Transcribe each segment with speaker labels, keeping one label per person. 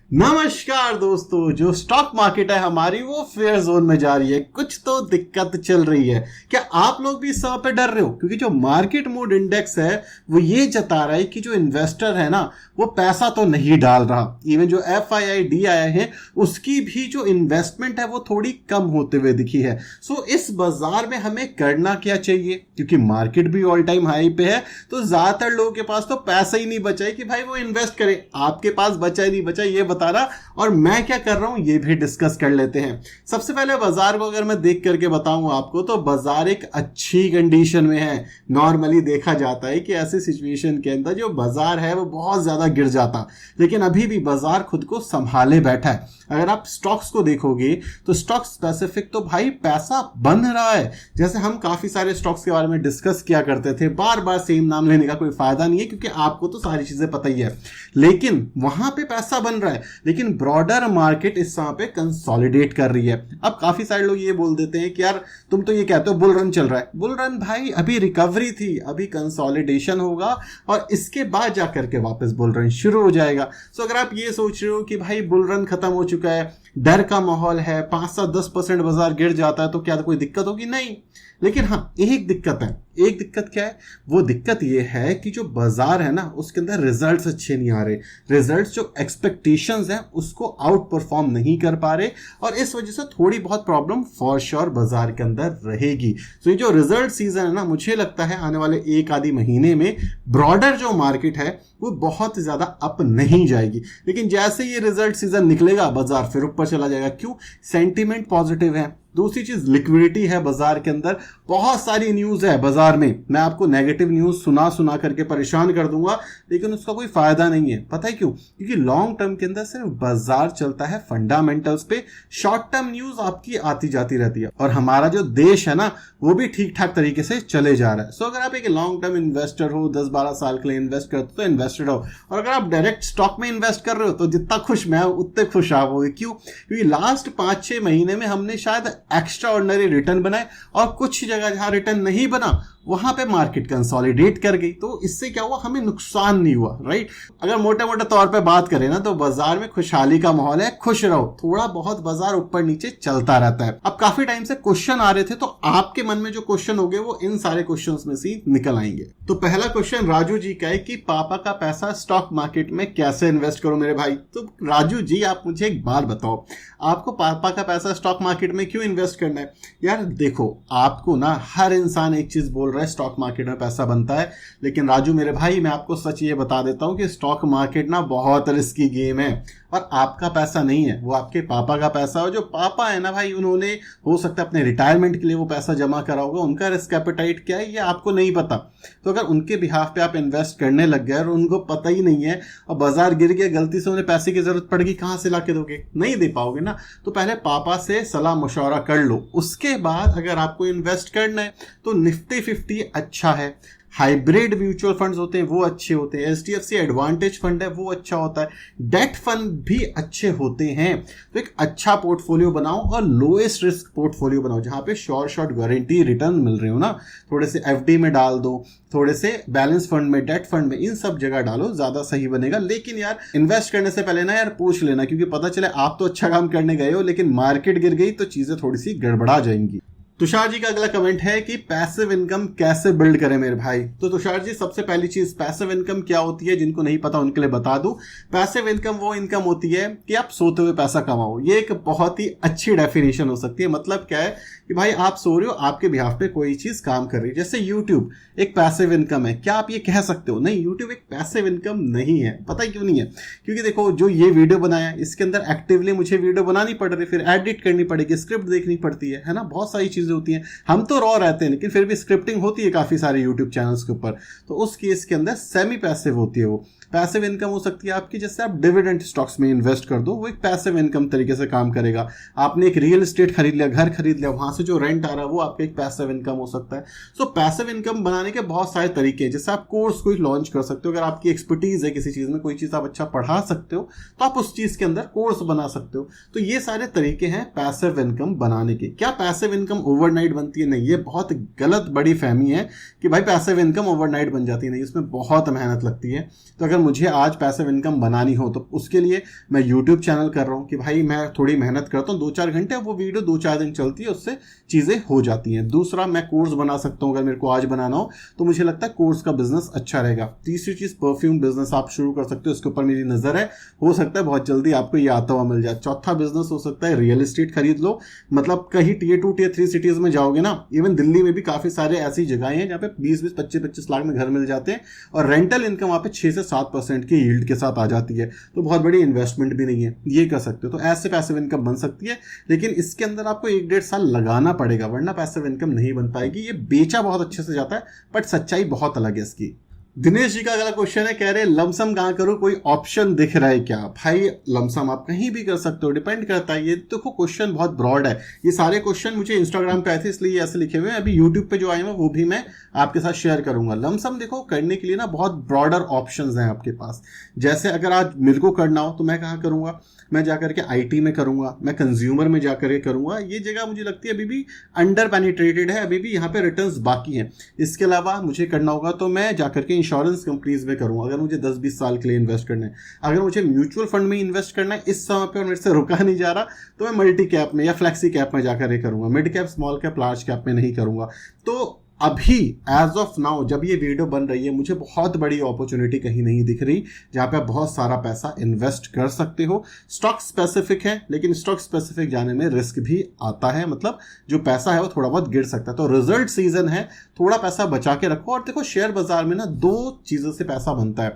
Speaker 1: नमस्कार दोस्तों। जो स्टॉक मार्केट है हमारी वो फेयर जोन में जा रही है, कुछ तो दिक्कत चल रही है। क्या आप लोग भी इस समय पे डर रहे हो? क्योंकि जो मार्केट मूड इंडेक्स है वो ये जता रहा है कि जो इन्वेस्टर है ना वो पैसा तो नहीं डाल रहा। इवन जो FIID आए हैं उसकी भी जो इन्वेस्टमेंट है वो थोड़ी कम होते हुए दिखी है। सो इस बाजार में हमें करना क्या चाहिए? क्योंकि मार्केट भी ऑल टाइम हाई पे है तो ज्यादातर लोगों के पास तो पैसा ही नहीं बचा है कि भाई वो इन्वेस्ट करे। आपके पास बचा ही नहीं बचा ये बता रहा, और मैं क्या कर रहा हूं ये भी डिस्कस कर लेते हैं। सबसे पहले बाजार को अगर मैं देख करके बताऊं आपको तो बाजार एक अच्छी कंडीशन में है। नॉर्मली देखा जाता है कि ऐसी सिचुएशन के अंदर जो बाजार है वो बहुत ज्यादा गिर जाता, लेकिन अभी भी बाजार खुद को संभाले बैठा है। अगर आप स्टॉक्स को देखोगे तो स्टॉक स्पेसिफिक तो भाई पैसा बन रहा है। जैसे हम काफी सारे स्टॉक्स के बारे में डिस्कस किया करते थे, बार बार सेम नाम लेने का कोई फायदा नहीं है क्योंकि आपको तो सारी चीजें पता ही है, लेकिन वहां पे पैसा बन रहा है। लेकिन ब्रॉडर मार्केट इस समय पे कंसोलिडेट कर रही है। अब काफी सारे लोग ये बोल देते हैं कि यार तुम तो ये कहते हो बुल रन चल रहा है। बुल रन भाई अभी रिकवरी थी, अभी कंसोलिडेशन होगा और इसके बाद जाकर के वापस बुल रन शुरू हो जाएगा। सो अगर आप ये सोच रहे हो कि भाई बुल रन खत्म हो चुका है, डर का माहौल है, 5-10% बाजार गिर जाता है तो क्या कोई दिक्कत होगी? नहीं। लेकिन हाँ, एक दिक्कत है। एक दिक्कत क्या है? वो दिक्कत ये है कि जो बाजार है ना उसके अंदर रिजल्ट्स अच्छे नहीं आ रहे। रिजल्ट्स जो एक्सपेक्टेशंस हैं उसको आउट परफॉर्म नहीं कर पा रहे और इस वजह से थोड़ी बहुत प्रॉब्लम फॉर श्योर बाजार के अंदर रहेगी। तो ये जो रिजल्ट सीजन है ना, मुझे लगता है आने वाले एक आधी महीने में ब्रॉडर जो मार्केट है वो बहुत ज्यादा अप नहीं जाएगी। लेकिन जैसे ये रिजल्ट सीजन निकलेगा बाजार फिर ऊपर चला जाएगा। क्यों? सेंटीमेंट पॉजिटिव है। दूसरी चीज लिक्विडिटी है बाजार के अंदर। बहुत सारी न्यूज है बाजार में, मैं आपको नेगेटिव न्यूज सुना करके परेशान कर दूंगा, लेकिन उसका कोई फायदा नहीं है। पता है क्यों? क्योंकि लॉन्ग टर्म के अंदर सिर्फ बाजार चलता है फंडामेंटल्स पे, शॉर्ट टर्म न्यूज आपकी आती जाती रहती है और हमारा जो देश है ना वो भी ठीक ठाक तरीके से चले जा रहा है। सो अगर आप एक लॉन्ग टर्म इन्वेस्टर हो, 10-12 साल के लिए इन्वेस्ट करते हो तो इन्वेस्टेड हो, और अगर आप डायरेक्ट स्टॉक में इन्वेस्ट कर रहे हो तो जितना खुश मैं हूं उतने खुश आप होगे। क्यों? क्योंकि लास्ट 5-6 महीने में हमने शायद एक्स्ट्रा ऑर्डिनरी रिटर्न बनाए और कुछ जगह जहां रिटर्न नहीं बना वहां पे मार्केट कंसोलिडेट कर गई। तो इससे क्या हुआ? हमें नुकसान नहीं हुआ, राइट? अगर मोटे मोटे तौर पे बात करें ना तो बाजार में खुशहाली का माहौल है, खुश रहो। थोड़ा बहुत बाजार ऊपर नीचे चलता रहता है। अब काफी टाइम से क्वेश्चन आ रहे थे तो आपके मन में जो क्वेश्चन होंगे वो इन सारे क्वेश्चंस में से निकल आएंगे। तो पहला क्वेश्चन राजू जी का है कि पापा का पैसा स्टॉक मार्केट में कैसे इन्वेस्ट करो मेरे भाई। तो राजू जी आप मुझे एक बात बताओ, आपको पापा का पैसा स्टॉक मार्केट में क्यों इन्वेस्ट करना है? यार देखो, आपको ना हर इंसान एक चीज बोल रहा है स्टॉक मार्केट में पैसा बनता है, लेकिन राजू मेरे भाई मैं आपको सच ये बता देता हूं कि स्टॉक मार्केट ना बहुत रिस्की गेम है और आपका पैसा नहीं है, वो आपके पापा का पैसा है। जो पापा है ना भाई, उन्होंने हो सकता है अपने रिटायरमेंट के लिए वो पैसा जमा करा होगा, उनका रिस्क एपेटाइट क्या है ये आपको नहीं पता। तो अगर उनके बिहाफ पे आप इन्वेस्ट करने लग गए और उनको पता ही नहीं है और बाजार गिर गया, गलती से उन्हें पैसे की जरूरत पड़ गई, कहां से लाके दोगे? नहीं दे पाओगे ना। तो पहले पापा से सलाह मशवरा कर लो, उसके बाद अगर आपको इन्वेस्ट करना है तो निफ्टी 50 अच्छा है। हाइब्रिड म्यूचुअल फंड्स होते हैं वो अच्छे होते हैं। HDFC एडवांटेज फंड है वो अच्छा होता है। डेट फंड भी अच्छे होते हैं। तो एक अच्छा पोर्टफोलियो बनाओ और लोएस्ट रिस्क पोर्टफोलियो बनाओ जहां पे शॉर्ट गारंटी रिटर्न मिल रहे हो ना। थोड़े से FD में डाल दो, थोड़े से बैलेंस फंड में, डेट फंड में, इन सब जगह डालो, ज्यादा सही बनेगा। लेकिन यार इन्वेस्ट करने से पहले ना यार पूछ लेना, क्योंकि पता चले आप तो अच्छा काम करने गए हो लेकिन मार्केट गिर गई तो चीजें थोड़ी सी गड़बड़ा जाएंगी। तुषार जी का अगला कमेंट है कि पैसिव इनकम कैसे बिल्ड करें मेरे भाई। तो तुषार जी, सबसे पहली चीज पैसिव इनकम क्या होती है, जिनको नहीं पता उनके लिए बता दूं। पैसिव इनकम वो इनकम होती है कि आप सोते हुए पैसा कमाओ। ये एक बहुत ही अच्छी डेफिनेशन हो सकती है। मतलब क्या है कि भाई आप सो रहे हो, आपके बिहाफ पे कोई चीज काम कर रही है। जैसे यूट्यूब एक पैसिव इनकम है, क्या आप ये कह सकते हो? नहीं, यूट्यूब एक पैसिव इनकम नहीं है। पता है क्यों नहीं है? क्योंकि देखो, जो ये वीडियो बनाया इसके अंदर एक्टिवली मुझे वीडियो बनानी पड़ रही है, फिर एडिट करनी पड़ेगी, स्क्रिप्ट देखनी पड़ती है ना, बहुत सारी चीजें होती हैं। हम तो रॉ रहते हैं लेकिन फिर भी स्क्रिप्टिंग होती है काफी सारे यूट्यूब चैनल्स के ऊपर। तो उस केस के अंदर सेमी पैसिव होती है। वो पैसिव इनकम हो सकती है आपकी, जैसे आप डिविडेंड स्टॉक्स में इन्वेस्ट कर दो, वो एक पैसिव इनकम तरीके से काम करेगा। आपने एक रियल एस्टेट खरीद लिया, घर खरीद लिया, वहां से जो रेंट आ रहा है वो आपका एक पैसिव इनकम हो सकता है। सो पैसिव इनकम बनाने के बहुत सारे तरीके हैं। जैसे आप कोर्स कोई लॉन्च कर सकते हो, अगर आपकी एक्सपर्टीज है किसी चीज में, कोई चीज आप अच्छा पढ़ा सकते हो तो आप उस चीज के अंदर कोर्स बना सकते हो। तो ये सारे तरीके हैं पैसिव इनकम बनाने के। क्या पैसिव इनकम ओवरनाइट बनती है? नहीं, ये बहुत गलत बड़ी फहमी है कि भाई पैसिव इनकम ओवरनाइट बन जाती है। नहीं, उसमें बहुत मेहनत लगती है। तो अगर अगर मुझे आज पैसिव इनकम बनानी हो तो उसके लिए मैं यूट्यूब चैनल कर रहा हूँ कि भाई मैं थोड़ी मेहनत करता हूँ, 2-4 घंटे, वो वीडियो 2-4 दिन चलती है, उससे चीज़ें हो जाती हैं। दूसरा, मैं कोर्स बना सकता हूँ, अगर मेरे को आज बनाना हो तो मुझे लगता है कोर्स का बिजनेस अच्छा रहेगा। तीसरी चीज़, परफ्यूम बिजनेस आप शुरू कर सकते हो, इसके ऊपर मेरी नज़र है, हो सकता है बहुत जल्दी आपको ये आता हुआ मिल जाए। चौथा बिजनेस हो सकता है रियल एस्टेट खरीद लो, मतलब कहीं Tier 2 Tier 3 सिटीज़ में जाओगे ना, इवन दिल्ली में भी काफ़ी सारे ऐसी जगहें हैं जहाँ पे 20-20, 25-25 लाख में घर मिल जाते हैं और रेंटल इनकम वहाँ पे 6 से 7% की यील्ड के साथ आ जाती है, तो बहुत बड़ी इन्वेस्टमेंट भी नहीं है, ये कर सकते हो। तो ऐसे पैसिव इनकम बन सकती है, लेकिन इसके अंदर आपको 1-1.5 साल लगाना पड़ेगा, वरना पैसिव इनकम नहीं बन पाएगी। ये बेचा बहुत अच्छे से जाता है, बट सच्चाई बहुत अलग है इसकी। दिनेश जी का अगला क्वेश्चन है, कह रहे लमसम कहाँ करूं, कोई ऑप्शन दिख रहा है क्या? भाई लमसम आप कहीं भी कर सकते हो, डिपेंड करता है। ये देखो क्वेश्चन बहुत ब्रॉड है, ये सारे क्वेश्चन मुझे इंस्टाग्राम पे आए थे इसलिए ऐसे लिखे हुए हैं, अभी यूट्यूब पे जो आए हैं वो भी मैं आपके साथ शेयर करूंगा। लमसम देखो करने के लिए ना बहुत ब्रॉडर ऑप्शंस हैं आपके पास। जैसे अगर आज मेरे को करना हो तो मैं कहाँ करूंगा, मैं जाकर के आईटी में करूंगा, मैं कंज्यूमर में जाकर के करूंगा। ये जगह मुझे लगती है अभी भी अंडर पेनिट्रेटेड है, अभी भी यहाँ पे रिटर्न्स बाकी हैं। इसके अलावा मुझे करना होगा तो मैं जाकर के इंश्योरेंस कंपनीज में करूंगा, अगर मुझे 10-20 साल के लिए इन्वेस्ट करना है। अगर मुझे म्यूचुअल फंड में इन्वेस्ट करना है इस समय पे और मेरे से रुका नहीं जा रहा, तो मैं मल्टी कैप में या फ्लेक्सी कैप में जाकर के करूंगा, mid cap, small cap, large cap में नहीं करूंगा। तो अभी एज ऑफ नाउ जब ये वीडियो बन रही है, मुझे बहुत बड़ी अपॉर्चुनिटी कहीं नहीं दिख रही जहां पे आप बहुत सारा पैसा इन्वेस्ट कर सकते हो। स्टॉक स्पेसिफिक है, लेकिन स्टॉक स्पेसिफिक जाने में रिस्क भी आता है, मतलब जो पैसा है वो थोड़ा बहुत गिर सकता है। तो रिजल्ट सीजन है, थोड़ा पैसा बचा के रखो। और देखो शेयर बाजार में ना 2 चीजों से पैसा बनता है,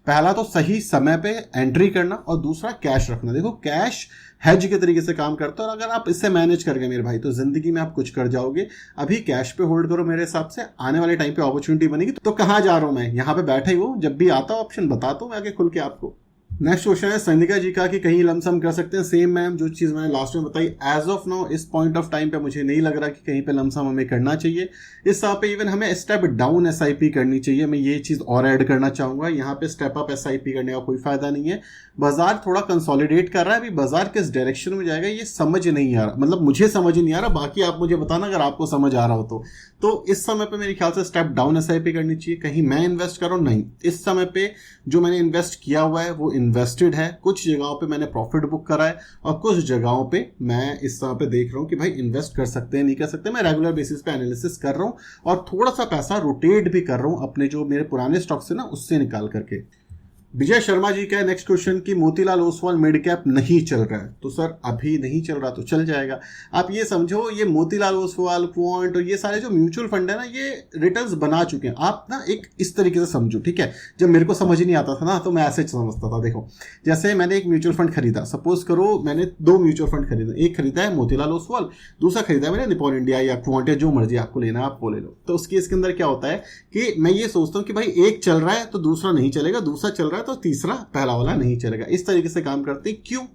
Speaker 1: पहला तो सही समय पे एंट्री करना और दूसरा कैश रखना। देखो कैश हेज के तरीके से काम करता है, और अगर आप इससे मैनेज कर गए मेरे भाई तो जिंदगी में आप कुछ कर जाओगे। अभी कैश पे होल्ड करो, मेरे हिसाब से आने वाले टाइम पे अपॉर्चुनिटी बनेगी। तो कहाँ जा रहा हूं मैं, यहाँ पे बैठा ही हूँ, जब भी आता ऑप्शन बताता हूँ मैं आगे खुल के आपको। नेक्स्ट क्वेश्चन है संधिका जी का कि कहीं लमसम कर सकते हैं। सेम मैम, जो चीज़ मैंने लास्ट में बताई, एज ऑफ नाउ इस पॉइंट ऑफ टाइम पे मुझे नहीं लग रहा कि कहीं पे लमसम हमें करना चाहिए। इस समय पे इवन हमें स्टेप डाउन एसआईपी करनी चाहिए। मैं ये चीज़ और ऐड करना चाहूँगा, यहाँ पे स्टेप अप एसआईपी करने का कोई फायदा नहीं है। बाजार थोड़ा कंसोलिडेट कर रहा है, अभी बाजार किस डायरेक्शन में जाएगा ये समझ नहीं आ रहा, मतलब मुझे समझ नहीं आ रहा। बाकी आप मुझे बताना अगर आपको समझ आ रहा हो तो इस समय पे मेरे ख्याल से स्टेप डाउन एसआईपी करनी चाहिए। कहीं मैं इन्वेस्ट कर रहा हूँ, नहीं, इस समय पे जो मैंने इन्वेस्ट किया हुआ है वो इन्वेस्टेड है। कुछ जगहों पे मैंने प्रॉफिट बुक करा है और कुछ जगहों पे मैं इस समय पे देख रहा हूँ कि भाई इन्वेस्ट कर सकते हैं नहीं कर सकते। मैं रेगुलर बेसिस पे एनालिसिस कर रहा हूँ और थोड़ा सा पैसा रोटेट भी कर रहा हूँ अपने जो मेरे पुराने स्टॉक से ना उससे निकाल करके। विजय शर्मा जी का नेक्स्ट क्वेश्चन कि मोतीलाल ओसवाल मिड कैप नहीं चल रहा है, तो सर अभी नहीं चल रहा तो चल जाएगा। आप ये समझो, ये मोतीलाल ओसवाल, क्वांट और ये सारे जो म्यूचुअल फंड है ना, ये रिटर्न्स बना चुके हैं। आप ना एक इस तरीके से समझो, ठीक है। जब मेरे को समझ नहीं आता था ना तो मैं ऐसे समझता था। देखो जैसे मैंने एक म्यूचुअल फंड खरीदा, सपोज करो मैंने 2 म्यूचुअल फंड खरीदा, एक खरीदा है मोतीलाल ओसवाल, दूसरा खरीदा है मैंने निपॉन इंडिया या क्वांट, जो मर्जी आपको लेना आप वो ले लो। तो उस केस के अंदर क्या होता है कि मैं ये सोचता हूँ कि भाई एक चल रहा है तो दूसरा नहीं चलेगा, दूसरा चल रहा है तो तीसरा पहला वाला नहीं चलेगा। इस तरीके से काम करते हैं। क्यों?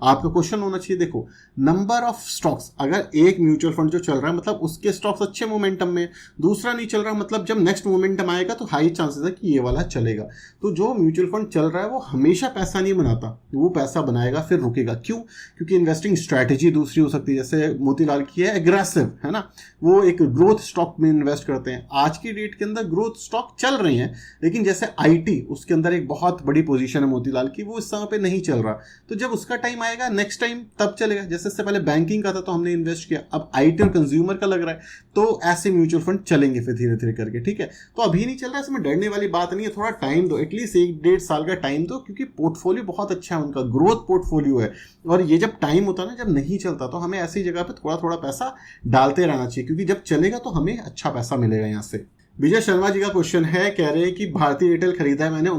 Speaker 1: आपका क्वेश्चन होना चाहिए, देखो नंबर ऑफ स्टॉक्स, अगर एक म्यूचुअल फंड जो चल रहा है मतलब उसके स्टॉक्स अच्छे मोमेंटम में, दूसरा नहीं चल रहा, मतलब जब नेक्स्ट मोमेंटम आएगा तो हाई चांसेस है कि ये वाला चलेगा। तो जो म्यूचुअल फंड चल रहा है वो हमेशा पैसा नहीं बनाता, वो पैसा बनाएगा फिर रुकेगा। क्यों? क्योंकि इन्वेस्टिंग स्ट्रैटेजी दूसरी हो सकती है, जैसे मोतीलाल की है एग्रेसिव, है ना, वो एक ग्रोथ स्टॉक में इन्वेस्ट करते हैं। आज की डेट के अंदर ग्रोथ स्टॉक चल रहे हैं, लेकिन जैसे आईटी, उसके अंदर एक बहुत बड़ी पोजीशन है मोतीलाल की, वो इस समय पे नहीं चल रहा। तो जब उसका टाइम आएगा नेक्स्ट टाइम तब चलेगा। जैसे इससे पहले बैंकिंग का था तो हमने इन्वेस्ट किया, अब आईटी और कंज्यूमर का लग रहा है, तो ऐसे म्यूचुअल फंड चलेंगे फिर धीरे धीरे करके, ठीक है। तो अभी नहीं चल रहा है, इसमें डरने वाली बात नहीं है, थोड़ा टाइम दो, एटलीस्ट 1-1.5 साल का टाइम दो, क्योंकि पोर्टफोलियो बहुत अच्छा है उनका, ग्रोथ पोर्टफोलियो है। और ये जब टाइम होता है ना, जब नहीं चलता, तो हमें ऐसी जगह पे थोड़ा थोड़ा पैसा डालते रहना चाहिए, क्योंकि जब चलेगा तो हमें अच्छा पैसा मिलेगा यहाँ से। विजय शर्मा जी का क्वेश्चन है, कह रहे हैं कि भारतीय एयरटेल खरीदा है मैंने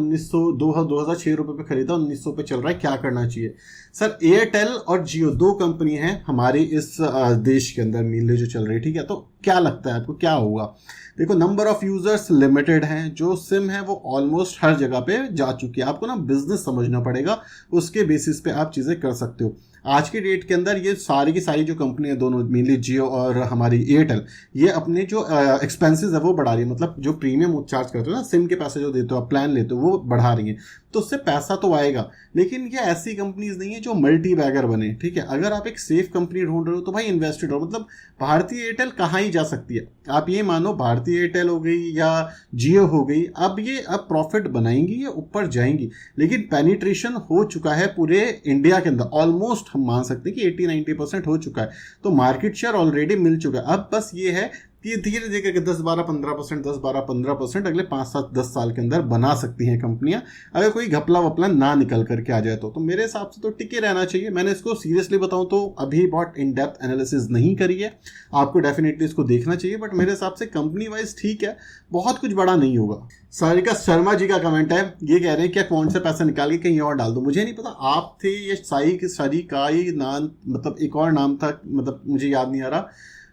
Speaker 1: 2006 रुपए पे खरीदा, 1900 पे चल रहा है, क्या करना चाहिए? सर एयरटेल और जियो 2 कंपनी है हमारे इस देश के अंदर मीनली जो चल रही है, ठीक है। तो क्या लगता है आपको क्या होगा? देखो नंबर ऑफ यूजर्स लिमिटेड हैं, जो सिम है वो ऑलमोस्ट हर जगह पे जा चुकी है। आपको ना बिजनेस समझना पड़ेगा, उसके बेसिस पे आप चीजें कर सकते हो। आज की डेट के अंदर ये सारी की सारी जो कंपनी है, दोनों मेनली जियो और हमारी एयरटेल, ये अपने जो एक्सपेंसेस है वो बढ़ा रही है। मतलब जो प्रीमियम चार्ज करते हो ना, सिम के पैसे जो देते हो आप, प्लान लेते हो, वो बढ़ा रही हैं, तो उससे पैसा तो आएगा। लेकिन ये ऐसी कंपनीज नहीं है जो मल्टी बैगर बने, ठीक है। अगर आप एक सेफ कंपनी ढूंढ रहे हो तो भाई इन्वेस्टेड हो। मतलब भारतीय एयरटेल कहाँ ही जा सकती है, आप ये मानो भारतीय एयरटेल हो गई या जियो हो गई, अब प्रॉफिट बनाएंगी या ऊपर जाएंगी, लेकिन पेनिट्रेशन हो चुका है पूरे इंडिया के अंदर, ऑलमोस्ट हम मान सकते हैं कि 80-90% हो चुका है। तो मार्केट शेयर ऑलरेडी मिल चुका है। अब बस ये है कि धीरे धीरे 10-12-15%, 10-12-15% अगले 5-7-10 साल के अंदर बना सकती हैं कंपनियां, अगर कोई घपला वपला ना निकल करके आ जाए तो मेरे हिसाब से तो टिके रहना चाहिए। मैंने इसको सीरियसली बताऊं तो अभी बहुत इन डेप्थ एनालिसिस नहीं करी है, आपको डेफिनेटली इसको देखना चाहिए, बट मेरे हिसाब से कंपनी वाइज ठीक है, बहुत कुछ बड़ा नहीं होगा। सारिका शर्मा जी का कमेंट है, ये कह रहे हैं क्या अकाउंट से पैसा निकाल के कहीं और डाल दो। मुझे नहीं पता आप थे ये सारी का ही नाम, मतलब एक और नाम था, मतलब मुझे याद नहीं आ रहा।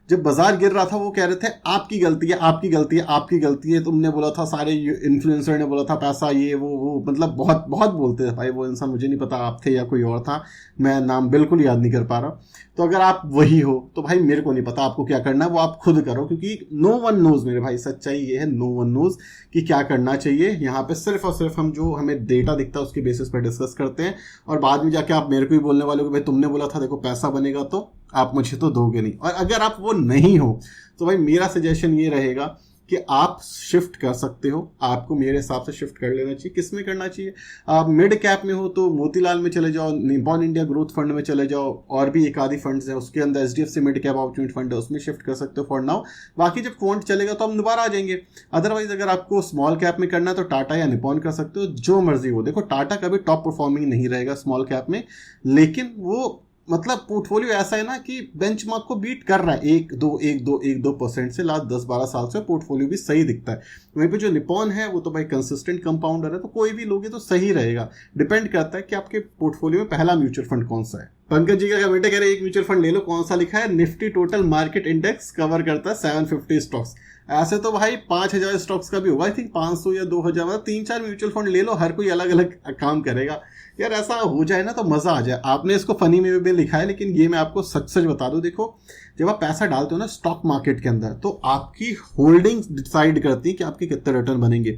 Speaker 1: जब बाजार गिर रहा था वो कह रहे थे आपकी गलती है, आपकी गलती है, आपकी गलती है, तुमने बोला था, सारे इन्फ्लुएंसर ने बोला था पैसा ये वो मतलब बहुत बहुत बोलते थे भाई वो इंसान। मुझे नहीं पता आप थे या कोई और था, मैं नाम बिल्कुल याद नहीं कर पा रहा। तो अगर आप वही हो तो भाई मेरे को नहीं पता आपको क्या करना है, वो आप खुद करो, क्योंकि नो वन नोज मेरे भाई, सच्चाई ये है, नो वन नोज कि क्या करना चाहिए। यहाँ पे सिर्फ और सिर्फ हम जो हमें डेटा दिखता है उसके बेसिस पर डिस्कस करते हैं, और बाद में जाके आप मेरे को ही बोलने वाले हो कि भाई तुमने बोला था देखो पैसा बनेगा, तो आप मुझे तो दोगे नहीं। और अगर आप वो नहीं हो तो भाई मेरा सजेशन ये रहेगा कि आप शिफ्ट कर सकते हो, आपको मेरे हिसाब से शिफ्ट कर लेना चाहिए। किस में करना चाहिए, आप मिड कैप में हो तो मोतीलाल में चले जाओ, निपॉन इंडिया ग्रोथ फंड में चले जाओ, और भी एक आधी फंड्स हैं उसके अंदर, HDFC mid cap opportunity fund है उसमें शिफ्ट कर सकते हो फॉर नाउ। बाकी जब क्वांट चलेगा तो हम दोबारा आ जाएंगे। अदरवाइज अगर आपको स्मॉल कैप में करना है तो टाटा या निपॉन कर सकते हो, जो मर्जी हो। देखो टाटा कभी टॉप परफॉर्मिंग नहीं रहेगा स्मॉल कैप में, लेकिन वो मतलब पोर्टफोलियो ऐसा है ना कि बेंचमार्क को बीट कर रहा है 1-2% से लास्ट 10-12 साल से पोर्टफोलियो भी सही दिखता है। वहीं पे जो निपॉन है वो तो भाई कंसिस्टेंट कंपाउंडर है, तो कोई भी लोगे तो सही रहेगा। डिपेंड करता है कि आपके पोर्टफोलियो में पहला म्यूचुअल फंड कौन सा है। पंकज जी का कमेंट कह रहे हैं एक म्यूचुअल फंड ले लो, कौन सा लिखा है, Nifty total market index cover करता है 750 स्टॉक्स। ऐसे तो भाई 5000 स्टॉक्स का भी होगा, आई थिंक 500 या 2000, मतलब 3-4 म्यूचुअल फंड ले लो, हर कोई अलग अलग काम करेगा यार। ऐसा हो जाए ना तो मजा आ जाए। आपने इसको फनी में भी लिखा है, लेकिन ये मैं आपको सच सच बता दूं, देखो जब आप पैसा डालते हो ना स्टॉक मार्केट के अंदर, तो आपकी होल्डिंग डिसाइड करती है कि आपके कितने रिटर्न बनेंगे।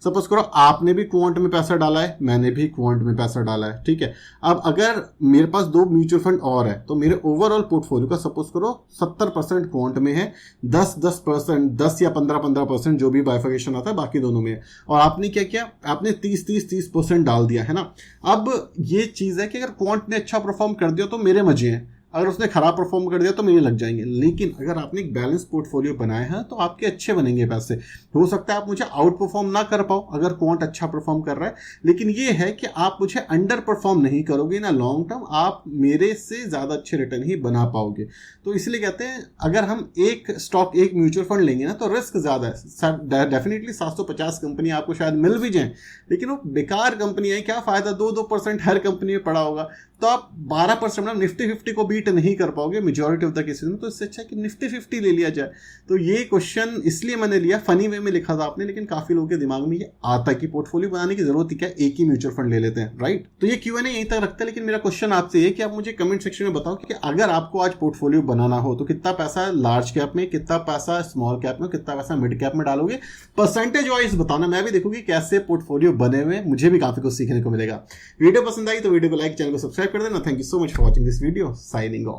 Speaker 1: सपोज करो आपने भी क्वांट में पैसा डाला है, मैंने भी क्वांट में पैसा डाला है, ठीक है। अब अगर मेरे पास 2 म्यूचुअल फंड और है तो मेरे ओवरऑल पोर्टफोलियो का सपोज करो 70% क्वांट में है, 10% 10 या 15% जो भी बाइफर्केशन आता है बाकी दोनों में है। और आपने क्या किया, आपने 30% डाल दिया है ना। अब ये चीज है कि अगर क्वांट ने अच्छा परफॉर्म कर दिया तो मेरे मजे हैं, अगर उसने खराब परफॉर्म कर दिया तो मेरे लग जाएंगे। लेकिन अगर आपने एक बैलेंस पोर्टफोलियो बनाया है तो आपके अच्छे बनेंगे पैसे। हो सकता है आप मुझे आउट परफॉर्म ना कर पाओ अगर क्वांट अच्छा परफॉर्म कर रहा है, लेकिन ये है कि आप मुझे अंडर परफॉर्म नहीं करोगे ना, लॉन्ग टर्म आप मेरे से ज्यादा अच्छे रिटर्न ही बना पाओगे। तो इसलिए कहते हैं अगर हम एक स्टॉक एक म्यूचुअल फंड लेंगे ना तो रिस्क ज्यादा है। डेफिनेटली 750 कंपनी आपको शायद मिल भी जाए, लेकिन वो बेकार कंपनी है, क्या फायदा 2% हर कंपनी में पड़ा होगा, तो आप 12% मतलब निफ्टी 50 को बीट नहीं कर पाओगे मेजॉरिटी ऑफ द केसेस में। तो इससे अच्छा है कि निफ्टी 50 ले लिया जाए। तो ये क्वेश्चन इसलिए मैंने लिया, फनी वे में लिखा था आपने, लेकिन काफी लोगों के दिमाग में ये आता है कि पोर्टफोलियो बनाने की जरूरत ही क्या, एक ही म्यूचुअल फंड ले लेते हैं, राइट। तो ये Q&A यहीं तक रखते हैं, लेकिन मेरा क्वेश्चन आपसे ये कि आप मुझे कमेंट सेक्शन में बताओ कि अगर आपको आज पोर्टफोलियो बनाना हो तो कितना पैसा लार्ज कैप में, कितना पैसा स्मॉल कैप में, कितना पैसा मिड कैप में डालोगे, परसेंटेज वाइज बताना। मैं भी देखूंगी कैसे पोर्टफोलियो बने हुए, मुझे भी काफी कुछ सीखने को मिलेगा। वीडियो पसंद आई तो वीडियो को लाइक, चैनल को सब्सक्राइब कर देना। Thank you so much for watching this video. Signing off.